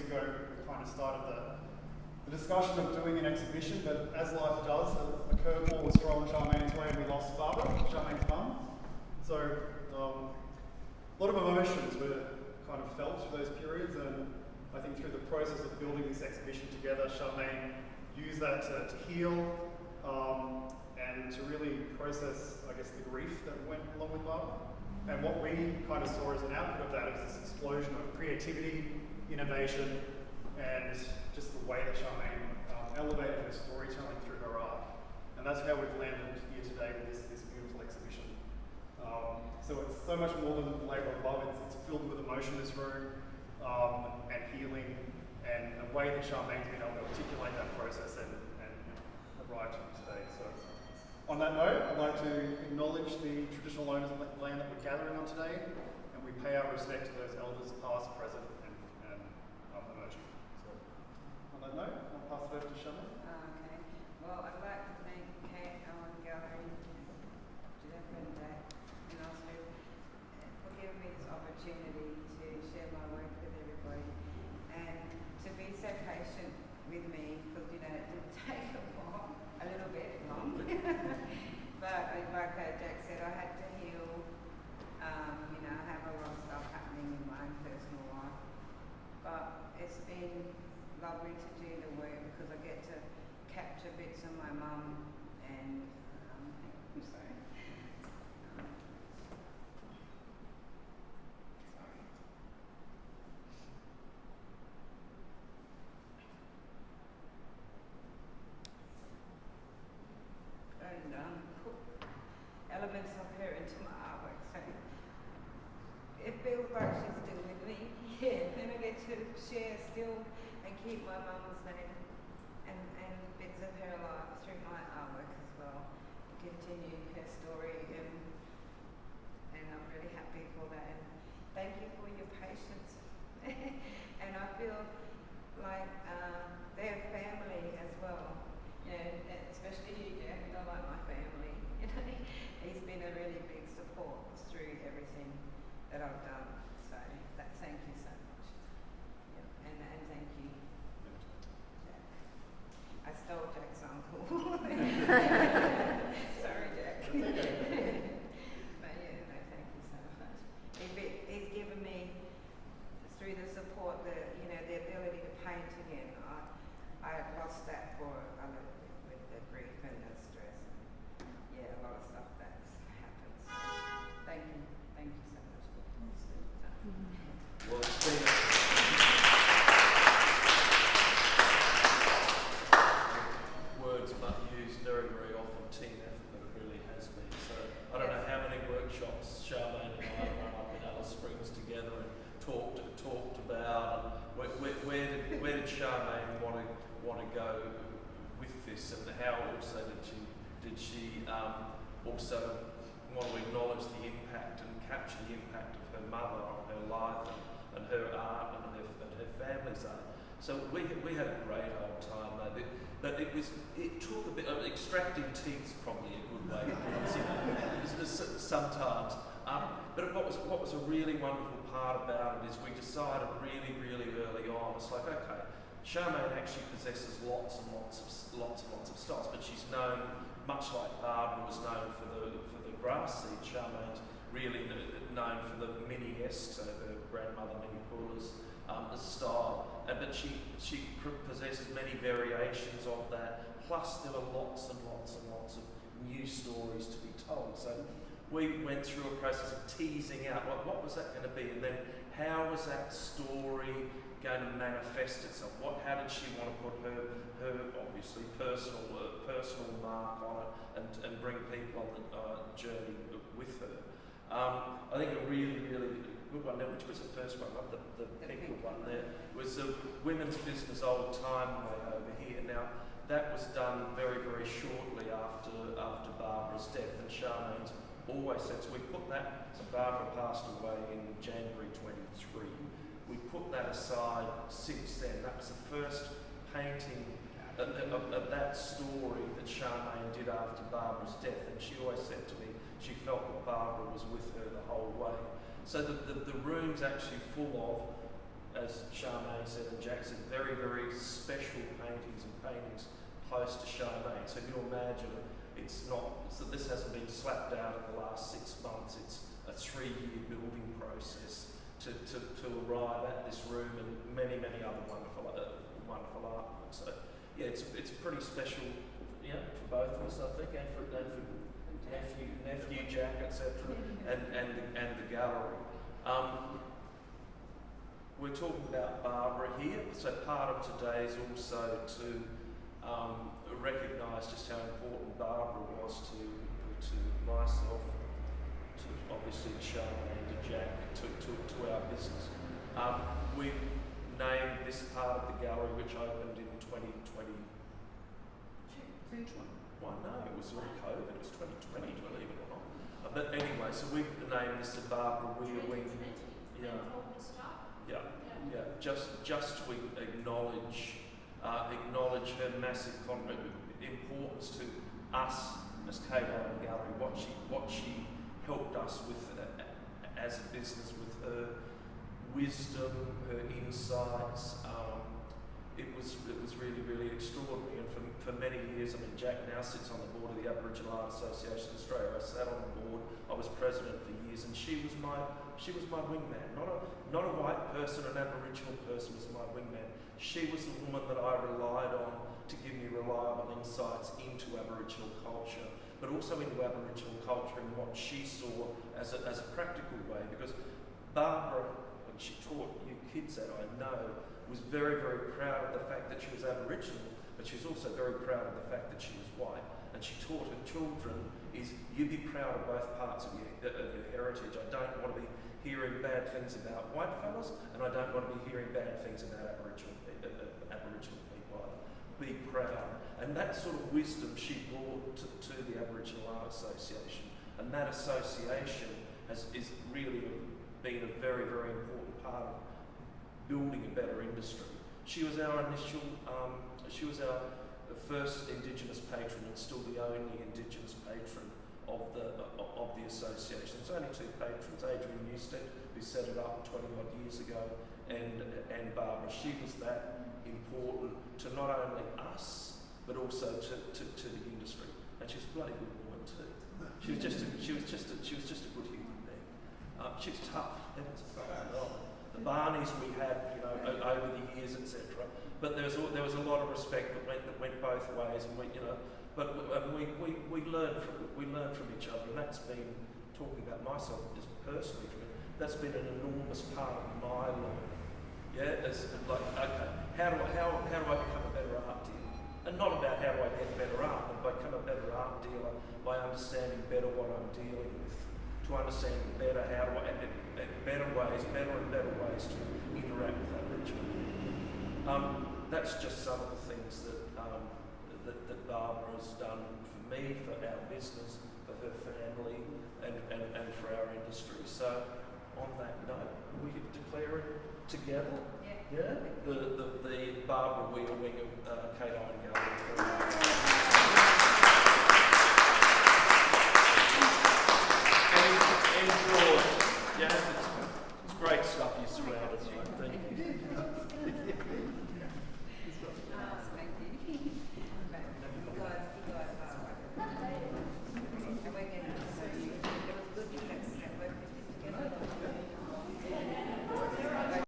ago, we kind of started the discussion of doing an exhibition, but as life does, a curveball was thrown Charmaine's way and we lost Barbara, Charmaine's mum. So a lot of emotions were kind of felt through those periods, and I think through the process of building this exhibition together, Charmaine used that to heal and to really process, I guess, the grief that went along with Barbara. And what we kind of saw as an output of that is this explosion of creativity, innovation, and just the way that Charmaine elevated her storytelling through her art. And that's how we've landed here today with this beautiful exhibition. So it's so much more than labour of love. It's filled with emotion, this room, and healing, and a way that Charmaine's been able to articulate that process and arrive to today. So on that note, I'd like to acknowledge the traditional owners of the land that we're gathering on today, and we pay our respect to those elders past, present, and emerging. So on that note, I'll pass it over to Charmaine. Okay. Well, I'd like to thank Kate, Owen, Gallery, Jennifer and Dad, and also for giving me this opportunity to share my work with everybody, and to be so patient with me, because it did take a while, a little bit long. But like Jack said, I had to heal. I have a lot of stuff happening in my own personal life, but it's been lovely to do the work because I get to capture bits of my mum and I'm sorry. And put elements of her into my artwork, so it feels like she's still with me. Yeah, then I get to share still and keep my mum's name and bits of her life through my artwork as well, to continue her story, and I'm really happy for that, and thank you for your patience. And I feel like they're family as well, especially you, Jack. I like my family. He's been a really big support through everything that I've done. So thank you so much. Yeah. And thank you, Jack. I stole Jack's uncle. Sorry, Jack. But yeah, no, thank you so much. He's given me, through the support, the ability to paint again. I had lost that for a little bit with the grief and the stress. Yeah, a lot of stuff that's happened. So thank you so much. Well, it's been words not used very, very often, team effort, but it really has been. So I don't know how many workshops Charmaine and I run up in Alice Springs together and talked about, and where did Charmaine want to go with this, and how also did she also want to acknowledge the impact and capture the impact of her mother on her life and her art and her family's art. So we had a great old time though. But it took a bit of extracting teeth's probably a good way to put it, sometimes. But what was a really wonderful part about it is we decided really, really early on. It's like, okay, Charmaine actually possesses lots and lots of styles, but she's known, much like Barbara was known for the grass seed. Charmaine's really known for the mini-esque, so her grandmother Minnie Pwerle's style, but she possesses many variations of that. Plus, there were lots and lots of new stories to be told. So we went through a process of teasing out what was that going to be, and then how was that story going to manifest itself? How did she want to put her obviously personal mark on it and bring people on the journey with her? I think a really, really good one there, which was the first one, not the pink one there, was the Women's Business Old Time Way over here. Now, that was done very, very shortly after Barbara's death, and Charmaine's always said, so we put that, so Barbara passed away in January 23. We put that aside since then. That was the first painting of that story that Charmaine did after Barbara's death, and she always said to me she felt that Barbara was with her the whole way. So the room's actually full of, as Charmaine said and Jack said, very, very special paintings and paintings close to Charmaine. So if you imagine, this hasn't been slapped out in the last 6 months. It's a 3-year building process to arrive at this room and many, many other wonderful artwork. So yeah, it's pretty special, for both of us, I think, and for nephew Jack, etc., and the gallery. We're talking about Barbara here, so part of today is also to recognise just how important Barbara was to myself, to obviously Charmaine, to Jack, to our business. We've named this part of the gallery, which opened in 2020. No, it was all COVID. It was 2020, believe it or not. But anyway, so we've named this the Barbara Weir wing. Yeah. Just to acknowledge her massive importance to us as Kate Owen Gallery, what she helped us with as a business, with her wisdom, her insights. It was really, really extraordinary. And for many years, I mean, Jack now sits on the board of the Aboriginal Art Association of Australia. I sat on the board. I was president for years, and she was my wingman. Not a white person, an Aboriginal person was my wingman. She was the woman that I relied on to give me reliable insights into Aboriginal culture, but also into Aboriginal culture and what she saw as a practical way. Because Barbara, when she taught you kids that I know, was very, very proud of the fact that she was Aboriginal, but she was also very proud of the fact that she was white. And she taught her children is you be proud of both parts of your heritage. I don't want to be hearing bad things about white fellas, and I don't want to be hearing bad things about Aboriginal people either. Be proud. And that sort of wisdom she brought to the Aboriginal Art Association. And that association is really been a very, very important part of building a better industry. She was our first Indigenous patron and still the only Indigenous patron of the association. There's only 2 patrons, Adrian Newstead, who set it up 20 odd years ago, and Barbara. She was that important to not only us, but also to the industry. And she's a bloody good woman too. She was just a good human being. She was tough, heavens above. The Barneys we had, over the years, etc. But there was a lot of respect that went both ways, and we learned from each other, and that's been, talking about myself just personally for me, that's been an enormous part of my learning. Yeah, as like, okay, how do I become a better art dealer? And not about how do I get better art, but become a better art dealer by understanding better what I'm dealing with. To understand better better and better ways to interact with Aboriginal. That's just some of the things that Barbara has done for me, for our business, for her family, and for our industry. So, on that note, we could declare it together. Yeah. The Barbara Weir wing of Kate Owen Gallery.